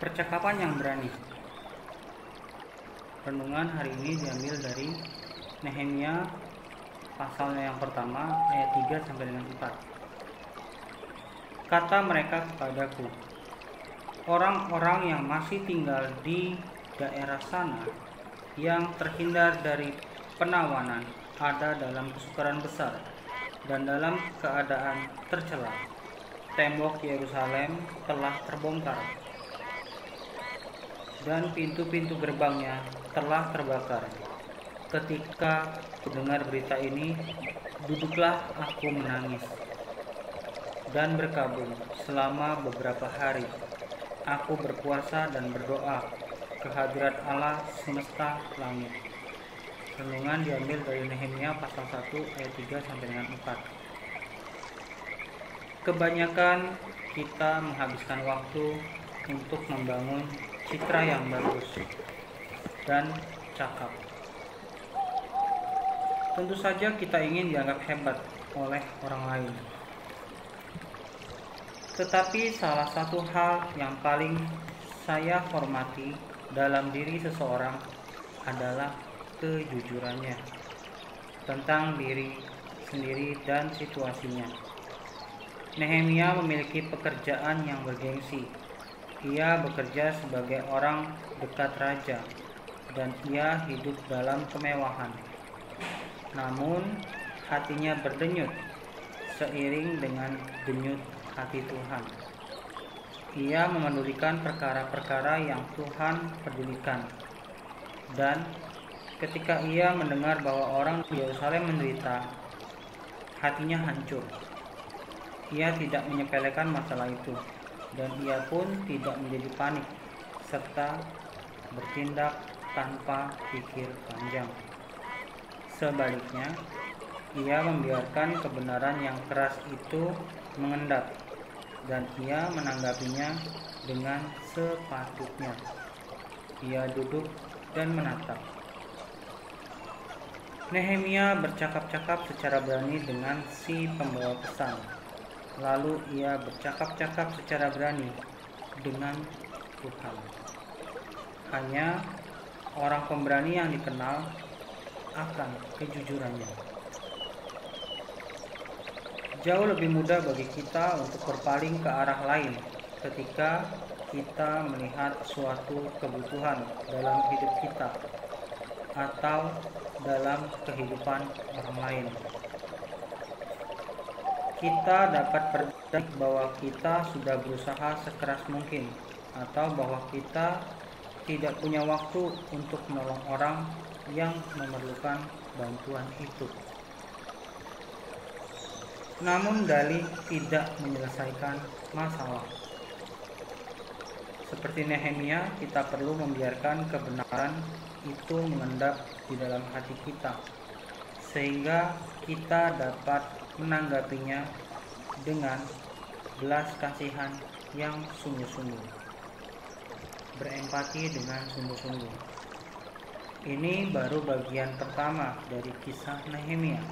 Percakapan yang berani. Renungan hari ini diambil dari Nehemia pasalnya yang pertama ayat 3 sampai dengan 4. Kata mereka kepadaku, orang-orang yang masih tinggal di daerah sana, yang terhindar dari penawanan, ada dalam kesukaran besar dan dalam keadaan tercela. Tembok Yerusalem telah terbongkar dan pintu-pintu gerbangnya telah terbakar. Ketika mendengar berita ini, duduklah aku menangis dan berkabung selama beberapa hari. Aku berpuasa dan berdoa ke hadirat Allah semesta langit. Renungan diambil dari Nehemia pasal 1 ayat 3 sampai dengan 4. Kebanyakan kita menghabiskan waktu untuk membangun citra yang bagus dan cakap. Tentu saja kita ingin dianggap hebat oleh orang lain. Tetapi salah satu hal yang paling saya hormati dalam diri seseorang adalah kejujurannya tentang diri sendiri dan situasinya. Nehemia memiliki pekerjaan yang bergengsi. Ia bekerja sebagai orang dekat raja dan ia hidup dalam kemewahan. Namun hatinya berdenyut seiring dengan denyut hati Tuhan. Ia memedulikan perkara-perkara yang Tuhan pedulikan. Dan ketika ia mendengar bahwa orang di Yerusalem menderita, hatinya hancur. Ia tidak menyepelekan masalah itu, dan ia pun tidak menjadi panik serta bertindak tanpa pikir panjang. Sebaliknya, ia membiarkan kebenaran yang keras itu mengendap, dan ia menanggapinya dengan sepatutnya. Ia duduk dan menatap. Nehemia bercakap-cakap secara berani dengan si pembawa pesan. Lalu ia bercakap-cakap secara berani dengan Tuhan. Hanya orang pemberani yang dikenal akan kejujurannya. Jauh lebih mudah bagi kita untuk berpaling ke arah lain ketika kita melihat suatu kebutuhan dalam hidup kita atau dalam kehidupan orang lain. Kita dapat berdalih bahwa kita sudah berusaha sekeras mungkin, atau bahwa kita tidak punya waktu untuk menolong orang yang memerlukan bantuan itu. Namun dalih tidak menyelesaikan masalah. Seperti Nehemia, kita perlu membiarkan kebenaran itu mengendap di dalam hati kita, sehingga kita dapat menanggapinya dengan belas kasihan yang sungguh-sungguh, berempati dengan sungguh-sungguh. Ini baru bagian pertama dari kisah Nehemia.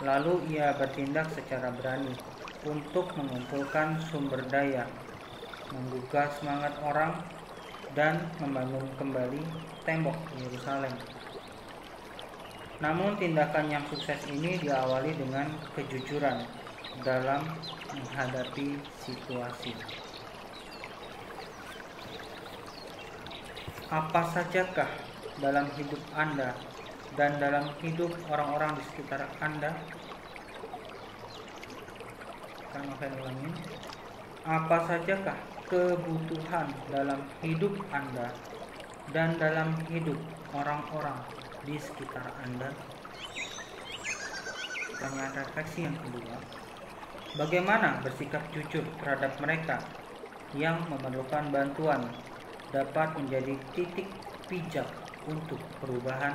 Lalu ia bertindak secara berani untuk mengumpulkan sumber daya, menggugah semangat orang, dan membangun kembali tembok Yerusalem. Namun tindakan yang sukses ini diawali dengan kejujuran dalam menghadapi situasi. Apa sajakah dalam hidup Anda dan dalam hidup orang-orang di sekitar Anda? Apa sajakah kebutuhan dalam hidup Anda dan dalam hidup orang-orang di sekitar Anda? Pertanyaan refleksi yang kedua, bagaimana bersikap jujur terhadap mereka yang memerlukan bantuan dapat menjadi titik pijak untuk perubahan?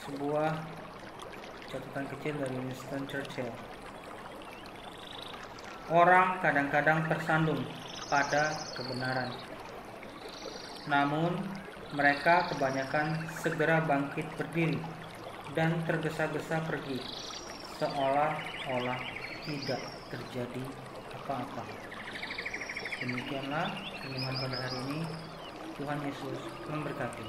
Sebuah catatan kecil dari Winston Churchill. Orang kadang-kadang tersandung pada kebenaran, namun mereka kebanyakan segera bangkit berdiri dan tergesa-gesa pergi, seolah-olah tidak terjadi apa-apa. Demikianlah renungan pada hari ini. Tuhan Yesus memberkati.